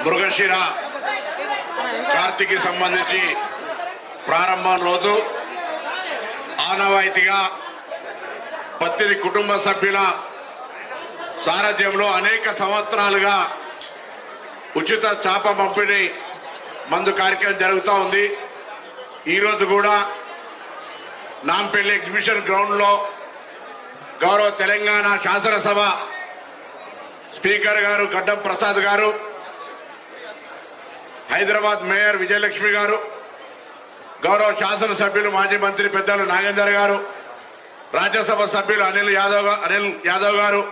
మృగశిర కార్తీకి సంబంధించి ప్రారంభం రోజు ఆనవాయితీగా పత్తిని కుటుంబ సభ్యుల సారథ్యంలో అనేక సంవత్సరాలుగా ఉచిత చేప పంపిణీ మందు కార్యక్రమం జరుగుతూ ఉంది. ఈరోజు కూడా నాంపల్లి ఎగ్జిబిషన్ గ్రౌండ్లో గౌరవ తెలంగాణ శాసనసభ స్పీకర్ గారు గడ్డం ప్రసాద్ గారు, హైదరాబాద్ మేయర్ విజయలక్ష్మి గారు, గౌరవ శాసనసభ్యులు మాజీ మంత్రి పెద్దలు నాగేందర్ గారు, రాజ్యసభ సభ్యులు అనిల్ యాదవ్ గారు,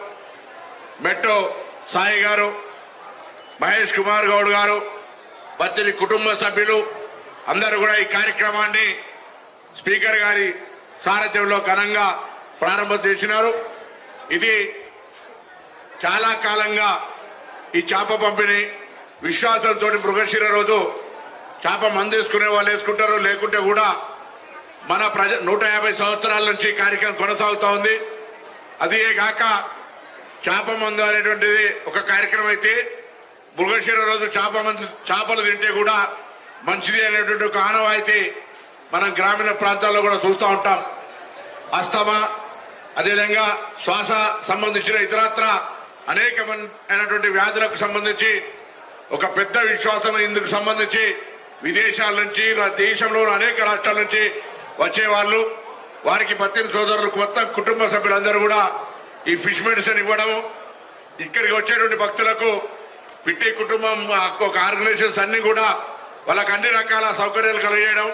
మెట్టో సాయి గారు, మహేష్ కుమార్ గౌడ్ గారు, పత్తిని కుటుంబ సభ్యులు అందరూ కూడా ఈ కార్యక్రమాన్ని స్పీకర్ గారి సారథ్యంలో ఘనంగా ప్రారంభం చేసినారు. ఇది చాలా కాలంగా ఈ చేప పంపిణీ విశ్వాసంతో మృగశిర రోజు చేప మందు వేసుకునే వాళ్ళు వేసుకుంటారు, లేకుంటే కూడా మన 150 సంవత్సరాల నుంచి కార్యక్రమం కొనసాగుతూ ఉంది. అదే కాక చేప మందు అనేటువంటిది ఒక కార్యక్రమం అయితే మృగశిర రోజు చేపలు తింటే కూడా మంచిది అనేటువంటి ఒక ఆనవాయితీ మనం గ్రామీణ ప్రాంతాల్లో కూడా చూస్తూ ఉంటాం. అస్తమా, అదేవిధంగా శ్వాస సంబంధించిన ఇతరత్ర అనేకమైనటువంటి వ్యాధులకు సంబంధించి ఒక పెద్ద విశ్వాసం ఇందుకు సంబంధించి విదేశాల నుంచి దేశంలో అనేక రాష్ట్రాల నుంచి వచ్చే వాళ్ళు, వారికి పత్తిని సోదరులకు మొత్తం కుటుంబ సభ్యులందరూ కూడా ఈ ఫిష్ మెడిసిన్ ఇవ్వడం, ఇక్కడికి వచ్చేటువంటి భక్తులకు పిట్టి కుటుంబం ఒక ఆర్గనైజేషన్స్ అన్ని కూడా వాళ్ళకి అన్ని రకాల సౌకర్యాలు కలిగేయడం,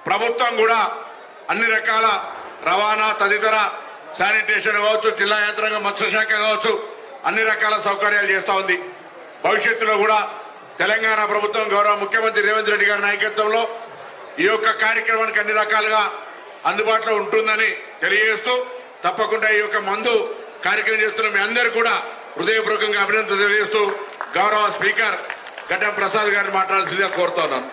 ప్రభుత్వం కూడా అన్ని రకాల రవాణా తదితర శానిటేషన్ కావచ్చు, జిల్లా యంత్రాంగం మత్స్యశాఖ కావచ్చు, అన్ని రకాల సౌకర్యాలు చేస్తూ ఉంది. భవిష్యత్తులో కూడా తెలంగాణ ప్రభుత్వం గౌరవ ముఖ్యమంత్రి రేవంత్ రెడ్డి గారి నాయకత్వంలో ఈ యొక్క కార్యక్రమానికి అన్ని రకాలుగా అందుబాటులో ఉంటుందని తెలియజేస్తూ, తప్పకుండా ఈ యొక్క మందు కార్యక్రమం చేస్తున్న మీ అందరూ కూడా హృదయపూర్వకంగా అభినందనలు తెలియజేస్తూ గౌరవ స్పీకర్ గడ్డం ప్రసాద్ గారిని మాట్లాడాల్సిందిగా కోరుతున్నాను.